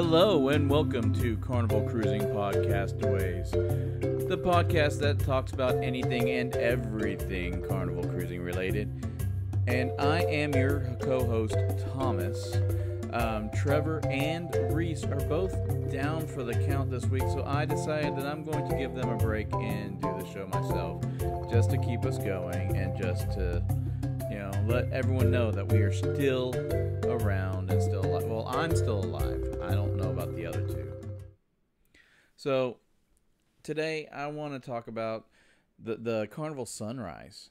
Hello and welcome to Carnival Cruising Podcastaways, the podcast that talks about anything and everything Carnival Cruising related. And I am your co-host, Thomas. Trevor and Reese are both down for the count this week, so I decided that I'm going to give them a break and do the show myself, just to keep us going and just to, let everyone know that we are still around and still alive. Well, I'm still alive. I don't know about the other two. So today I want to talk about the Carnival Sunrise.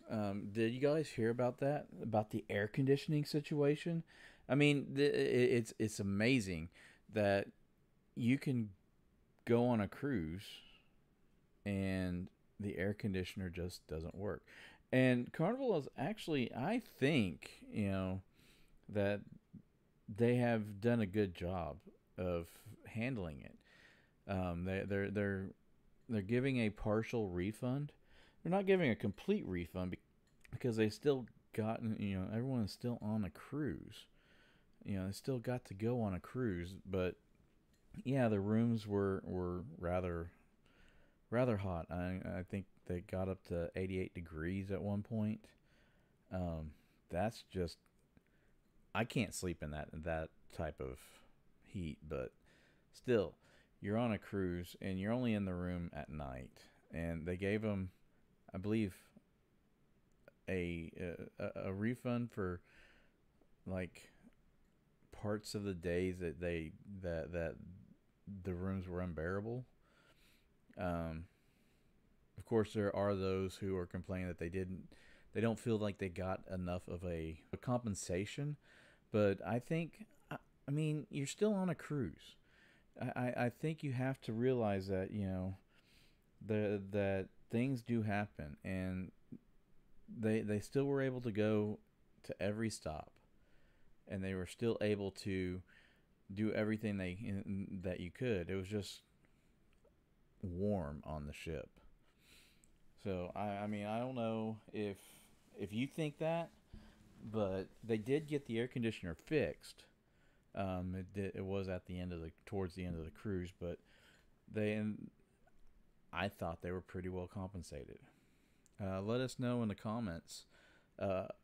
Did you guys hear about that? About the air conditioning situation? I mean, it's amazing that you can go on a cruise and the air conditioner just doesn't work. And Carnival is actually, I think, that they have done a good job of handling it. They're giving a partial refund. They're not giving a complete refund because they still gotten, everyone is still on a cruise. They still got to go on a cruise, but yeah, the rooms were rather hot. I think they got up to 88 degrees at one point. That's just, I can't sleep in that type of heat, but still, you're on a cruise and you're only in the room at night, and they gave them, I believe, a refund for like parts of the days that that the rooms were unbearable. Of course, there are those who are complaining that they don't feel like they got enough of a compensation. But I think, I mean, you're still on a cruise. I think you have to realize that, that things do happen, and they still were able to go to every stop, and they were still able to do everything that you could. It was just warm on the ship. So I mean, I don't know if you think that, but they did get the air conditioner fixed. It was at the end of towards the end of the cruise, but I thought they were pretty well compensated. Let us know in the comments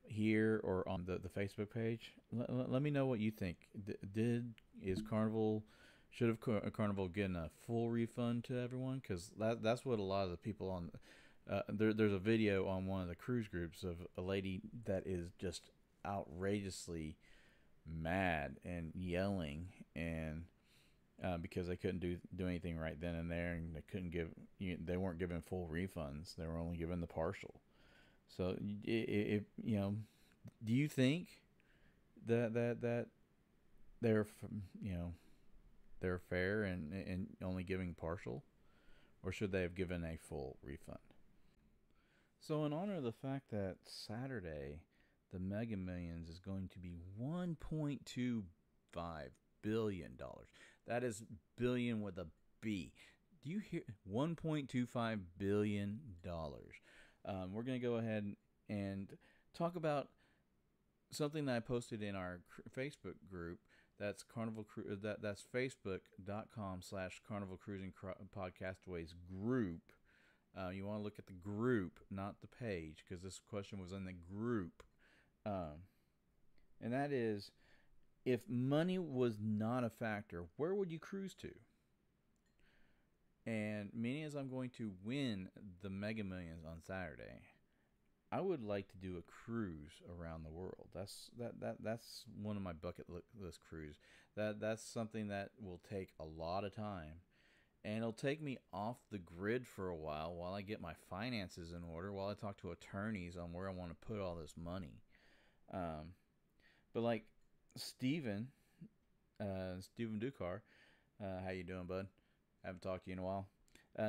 here or on the Facebook page. Let me know what you think. Should Carnival getting a full refund to everyone? Because that's what a lot of the people on. There's a video on one of the cruise groups of a lady that is just outrageously mad and yelling, and because they couldn't do anything right then and there, and they weren't given full refunds. They were only given the partial. So do you think that they're they're fair and only giving partial, or should they have given a full refund? So in honor of the fact that Saturday, the Mega Millions is going to be $1.25 billion. That is billion with a B. Do you hear? $1.25 billion. We're going to go ahead and talk about something that I posted in our Facebook group. That's that's facebook.com/Carnival Cruising Podcastaways group. You want to look at the group, not the page, because this question was in the group. And that is, if money was not a factor, where would you cruise to? And meaning as I'm going to win the Mega Millions on Saturday, I would like to do a cruise around the world. That's one of my bucket list cruise. That's something that will take a lot of time. And it'll take me off the grid for a while I get my finances in order, while I talk to attorneys on where I want to put all this money. But like Steven Ducar, how you doing, bud? Haven't talked to you in a while.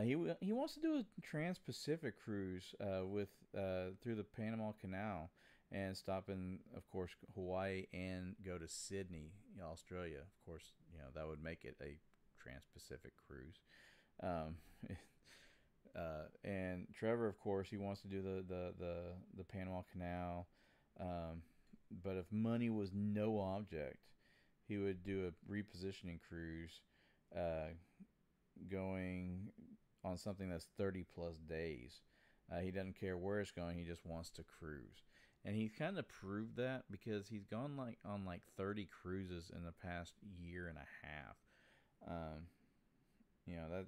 He wants to do a Trans-Pacific cruise through the Panama Canal and stop in, of course, Hawaii and go to Sydney, Australia. Of course, that would make it a Trans-Pacific cruise. And Trevor, of course, he wants to do the Panama Canal. But if money was no object, he would do a repositioning cruise, going on something that's 30 plus days. He doesn't care where it's going. He just wants to cruise. And he's kind of proved that because he's gone on 30 cruises in the past year and a half.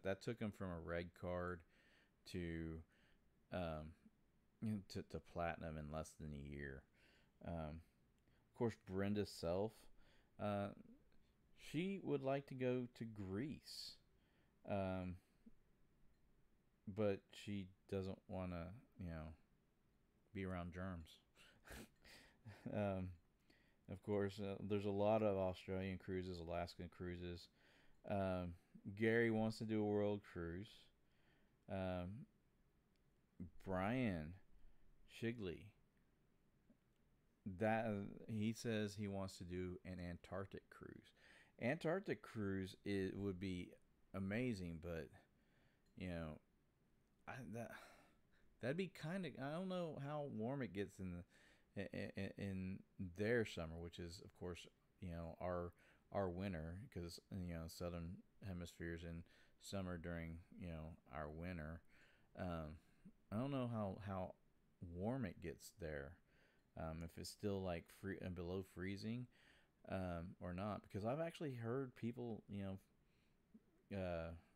That took him from a red card to to platinum in less than a year. Of course, Brenda Self, she would like to go to Greece, but she doesn't want to, be around germs. Of course, there's a lot of Australian cruises, Alaskan cruises. Gary wants to do a world cruise. Brian Shigley, that he says he wants to do an Antarctic cruise. Antarctic cruise would be amazing, but that'd be kind of, I don't know how warm it gets in their summer, which is of course our winter, because southern hemisphere's in summer during our winter. I don't know how warm it gets there, if it's still like below freezing, or not, because I've actually heard people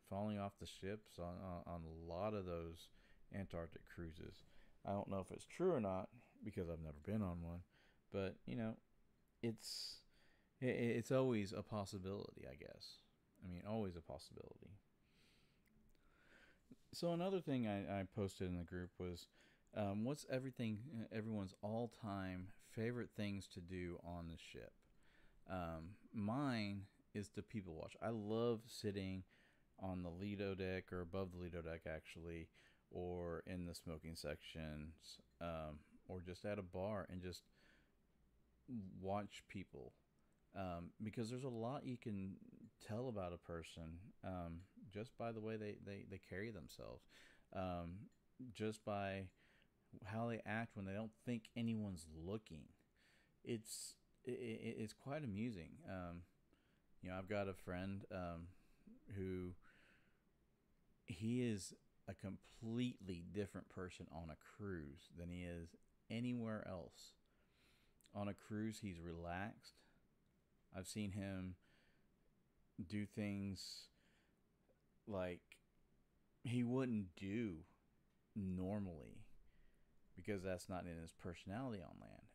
falling off the ships on a lot of those Antarctic cruises. I don't know if it's true or not because I've never been on one, but it's always a possibility, I guess. I mean, always a possibility. So another thing I posted in the group was, what's everyone's all-time favorite things to do on the ship? Mine is to people watch. I love sitting on the Lido deck, or above the Lido deck actually, or in the smoking sections, or just at a bar and just watch people. Because there's a lot you can tell about a person, just by the way they carry themselves, just by how they act when they don't think anyone's looking. It's quite amusing. I've got a friend who, he is a completely different person on a cruise than he is anywhere else. On a cruise, he's relaxed. I've seen him do things like he wouldn't do normally, because that's not in his personality on land.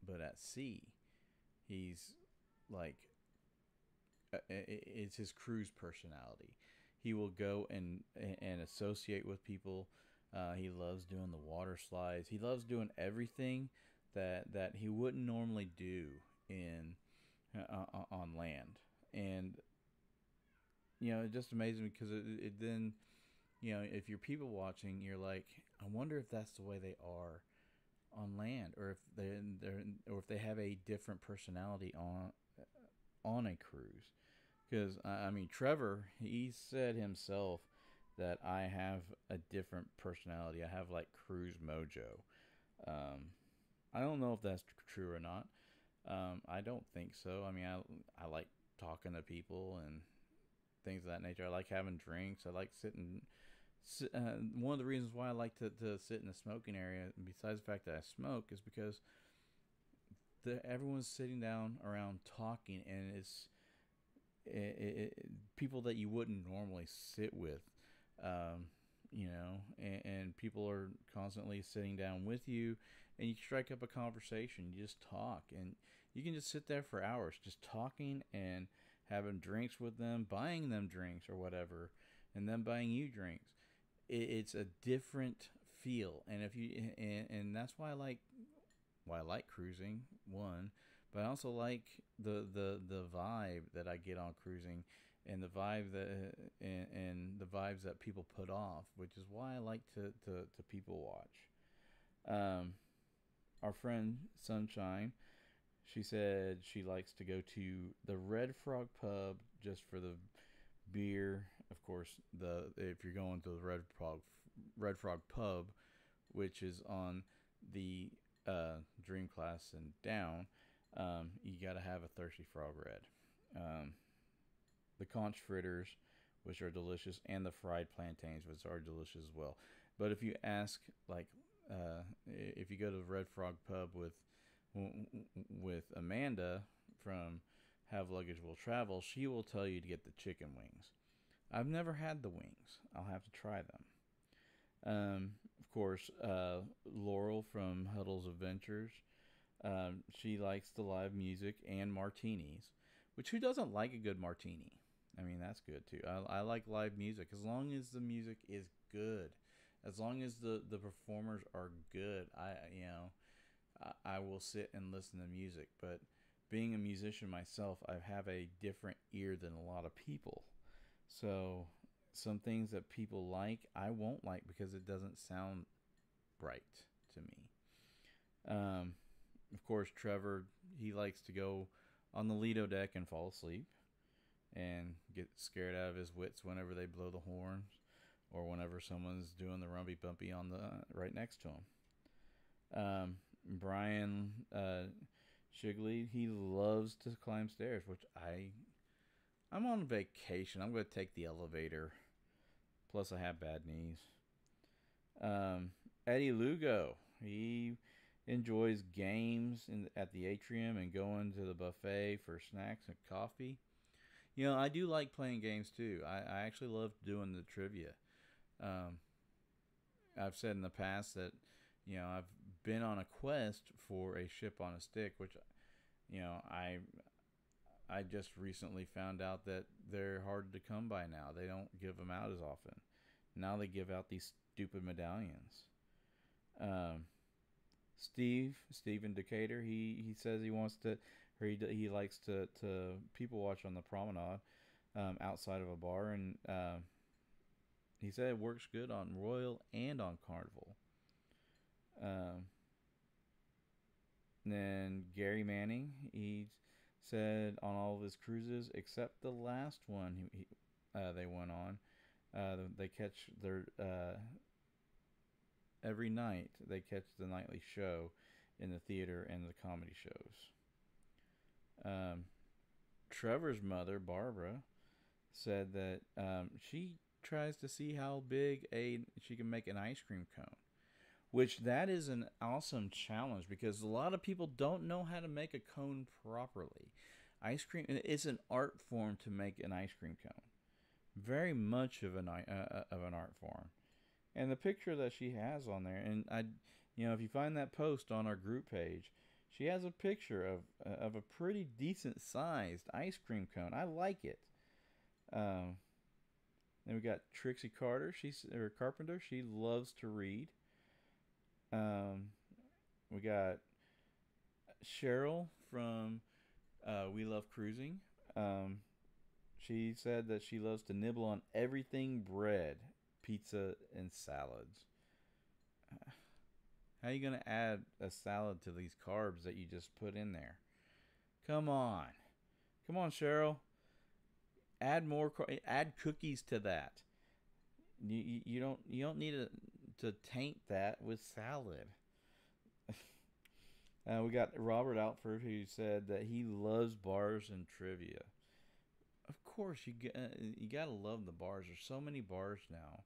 But at sea, he's like, it's his cruise personality. He will go and associate with people. He loves doing the water slides. He loves doing everything that he wouldn't normally do on land. And it's just amazing, because it then, if you're people watching, you're like, I wonder if that's the way they are on land, or if they have a different personality on a cruise. Because I mean, Trevor, he said himself that I have a different personality. I have like cruise mojo. I don't know if that's true or not. I don't think so. I mean, I like talking to people and things of that nature. I like having drinks. I like sitting. One of the reasons why I like to sit in the smoking area, besides the fact that I smoke, is because everyone's sitting down around talking, and it's people that you wouldn't normally sit with, and people are constantly sitting down with you, and you strike up a conversation. You just talk, and you can just sit there for hours just talking and having drinks with them, buying them drinks or whatever, and them buying you drinks. It's a different feel, and and that's why I like cruising, one, but I also like the vibe that I get on cruising, and the vibe and the vibes that people put off, which is why I like to people watch. Our friend Sunshine, she said she likes to go to the Red Frog Pub just for the beer. Of course, if you're going to the Red Frog Pub, which is on the Dream Class and down, you got to have a Thirsty Frog Red. the conch fritters, which are delicious, and the fried plantains, which are delicious as well. But if you ask, like, if you go to the Red Frog Pub with Amanda from Have Luggage Will Travel, she will tell you to get the chicken wings. I've never had the wings. I'll have to try them. Of course, Laurel from Huddle's Adventures. She likes the live music and martinis, which who doesn't like a good martini? I mean, that's good too. I like live music as long as the music is good, as long as the performers are good. I will sit and listen to music. But being a musician myself, I have a different ear than a lot of people. So some things that people like, I won't like because it doesn't sound right to me. Of course, Trevor, he likes to go on the Lido deck and fall asleep and get scared out of his wits whenever they blow the horns or whenever someone's doing the rumby bumpy on the right next to him. Brian Shigley, he loves to climb stairs, which I'm on vacation. I'm going to take the elevator. Plus, I have bad knees. Eddie Lugo, he enjoys games at the atrium and going to the buffet for snacks and coffee. You know, I do like playing games too. I actually love doing the trivia. I've said in the past that, you know, I've been on a quest for a ship on a stick, which, you know, I just recently found out that they're hard to come by now. They don't give them out as often. Now they give out these stupid medallions. Stephen Decatur, he says he wants to, or he likes to people watch on the promenade outside of a bar, and he said it works good on Royal and on Carnival. Then Gary Manning, he said on all of his cruises except the last one they went on, they catch their every night they catch the nightly show in the theater and the comedy shows. Trevor's mother, Barbara, said that she tries to see how big she can make an ice cream cone, which that is an awesome challenge because a lot of people don't know how to make a cone properly. Ice cream, it's an art form to make an ice cream cone. Very much of an art form. And the picture that she has on there, and if you find that post on our group page, she has a picture of a pretty decent sized ice cream cone. I like it. Then we got Trixie Carter. Carpenter. She loves to read. We got Cheryl from We Love Cruising. She said that she loves to nibble on everything bread, pizza, and salads. How are you going to add a salad to these carbs that you just put in there? Come on, Cheryl. Add more. Add cookies to that. You don't need to taint that with salad. We got Robert Outford, who said that he loves bars and trivia. Of course, you gotta love the bars. There's so many bars now,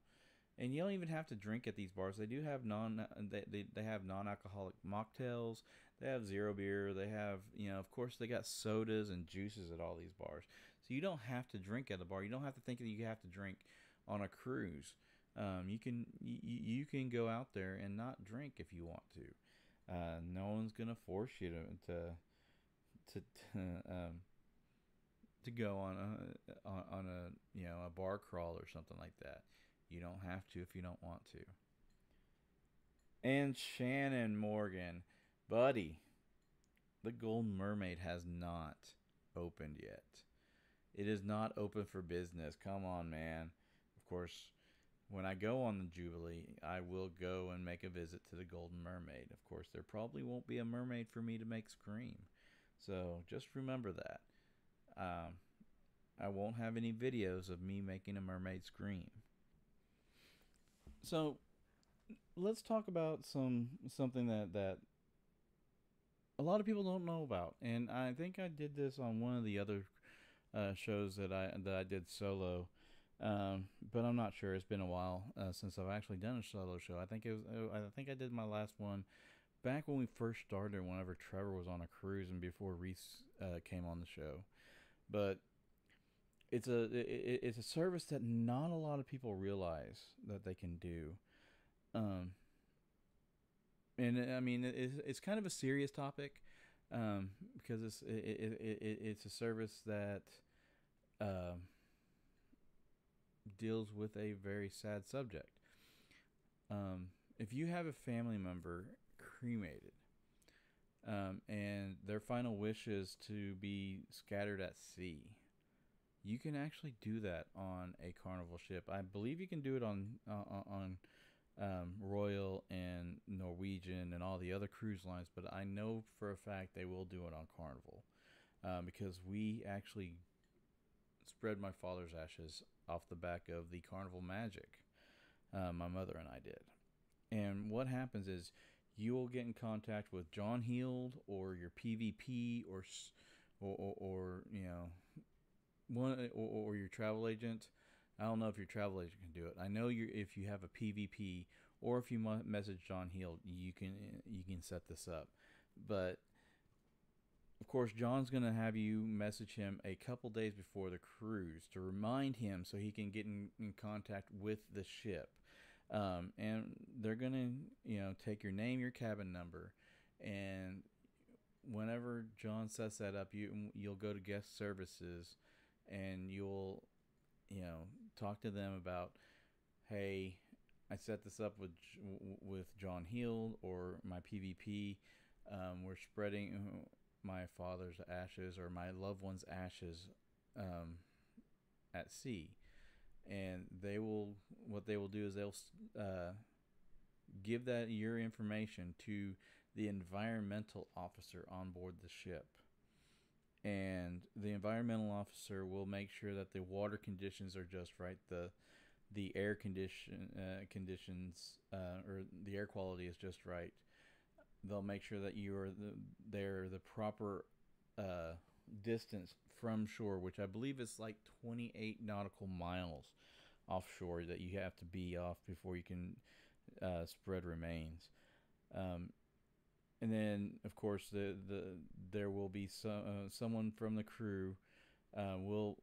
and you don't even have to drink at these bars. They do have they have non-alcoholic mocktails. They have zero beer. They have, of course, they got sodas and juices at all these bars. So you don't have to drink at a bar. You don't have to think that you have to drink on a cruise. You can go out there and not drink if you want to. No one's gonna force you to go on a bar crawl or something like that. You don't have to if you don't want to. And Shannon Morgan, buddy, the Golden Mermaid has not opened yet. It is not open for business. Come on, man. Of course, when I go on the Jubilee, I will go and make a visit to the Golden Mermaid. Of course, there probably won't be a mermaid for me to make scream. So just remember that. I won't have any videos of me making a mermaid scream. So let's talk about something that a lot of people don't know about. And I think I did this on one of the other shows that I did solo. But I'm not sure. It's been a while since I've actually done a solo show. I think I did my last one back when we first started. Whenever Trevor was on a cruise and before Reese came on the show. But it's a service that not a lot of people realize that they can do. Um, and I mean it's kind of a serious topic because it's a service that um, deals with a very sad subject. If you have a family member cremated, and their final wish is to be scattered at sea, you can actually do that on a Carnival ship. I believe you can do it on Royal and Norwegian and all the other cruise lines, but I know for a fact they will do it on Carnival because we actually spread my father's ashes off the back of the Carnival Magic. My mother and I did. And what happens is you will get in contact with John Heald or your PVP or you know one or your travel agent. I don't know if your travel agent can do it. I know if you have a PVP or if you message John Heald, you can set this up. But of course, John's gonna have you message him a couple days before the cruise to remind him so he can get in contact with the ship. And they're gonna take your name, your cabin number, and whenever John sets that up, you'll go to guest services, and you'll talk to them about, hey, I set this up with John Heald or my PVP. We're spreading my father's ashes or my loved one's ashes at sea, and what they will do is they'll give that your information to the environmental officer on board the ship, and the environmental officer will make sure that the water conditions are just right, the air conditions or the air quality is just right. They'll make sure that they're the proper distance from shore, which I believe is like 28 nautical miles offshore that you have to be off before you can spread remains. And then, of course, there will be someone from the crew will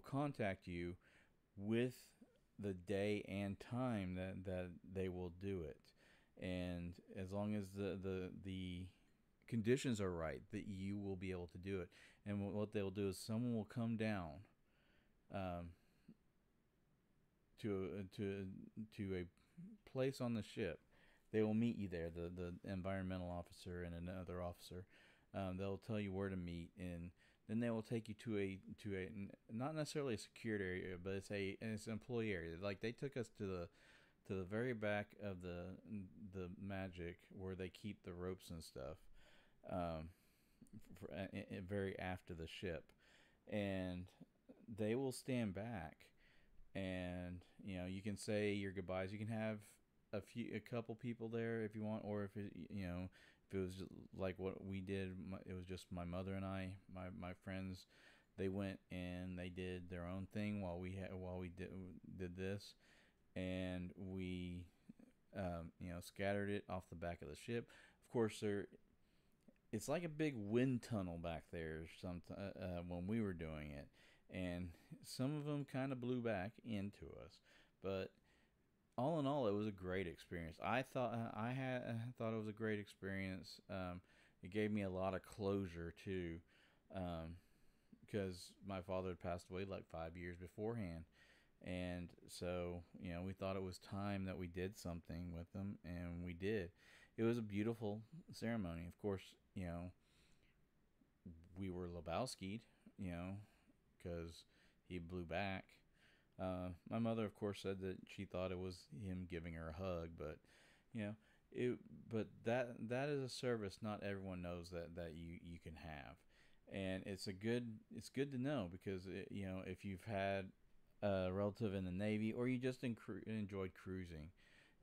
contact you with the day and time that they will do it, and as long as the conditions are right, that you will be able to do it. And what they'll do is someone will come down to a place on the ship. They will meet you there, the environmental officer and another officer. They'll tell you where to meet, and then they will take you to a not necessarily a secured area, but it's an employee area. Like they took us to the very back of the Magic where they keep the ropes and stuff, very after the ship, and they will stand back, and you can say your goodbyes. You can have a couple people there if you want, or if if it was like what we did, it was just my mother and I, my friends. They went and they did their own thing while we did this, and we scattered it off the back of the ship. Of course, it's like a big wind tunnel back there. When we were doing it, and some of them kind of blew back into us, but all in all, it was a great experience. I thought it was a great experience. It gave me a lot of closure too, because my father had passed away like 5 years beforehand, and so we thought it was time that we did something with him, and we did. It was a beautiful ceremony. Of course, we were Lebowski'd, because he blew back. My mother, of course, said that she thought it was him giving her a hug, but that is a service not everyone knows that you can have, and it's good to know, because if you've had a relative in the Navy or you just enjoyed cruising,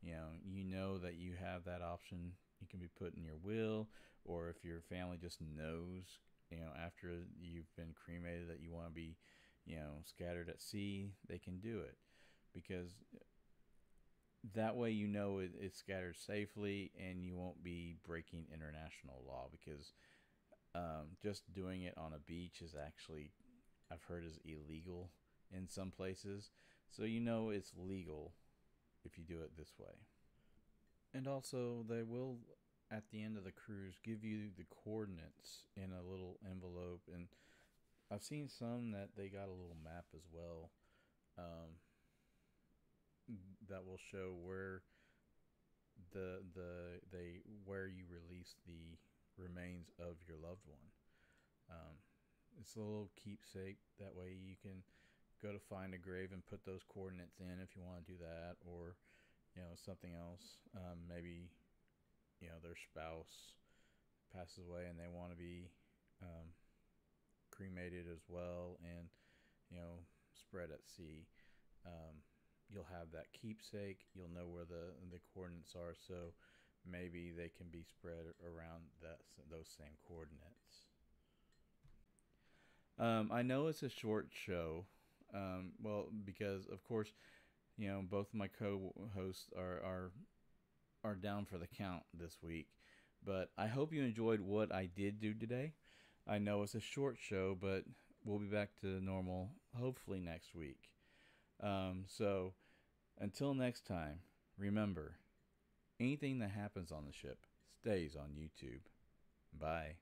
that you have that option. You can be put in your will, or if your family just knows after you've been cremated, that you want to be, scattered at sea, they can do it, because that way it's scattered safely and you won't be breaking international law, because just doing it on a beach is actually, I've heard, is illegal in some places. So it's legal if you do it this way. And also, they will, at the end of the cruise, give you the coordinates in a little envelope. And I've seen some that they got a little map as well, um, that will show where where you release the remains of your loved one. Um, it's a little keepsake. That way you can go to find a grave and put those coordinates in if you want to do that, or something else. Maybe their spouse passes away and they want to be um, cremated as well, and spread at sea. Um, you'll have that keepsake. You'll know where the coordinates are, so maybe they can be spread around those same coordinates. I know it's a short show. Well, because of course, both of my co-hosts are down for the count this week. But I hope you enjoyed what I did do today. I know it's a short show, but we'll be back to normal hopefully next week. So until next time, remember, anything that happens on the ship stays on YouTube. Bye.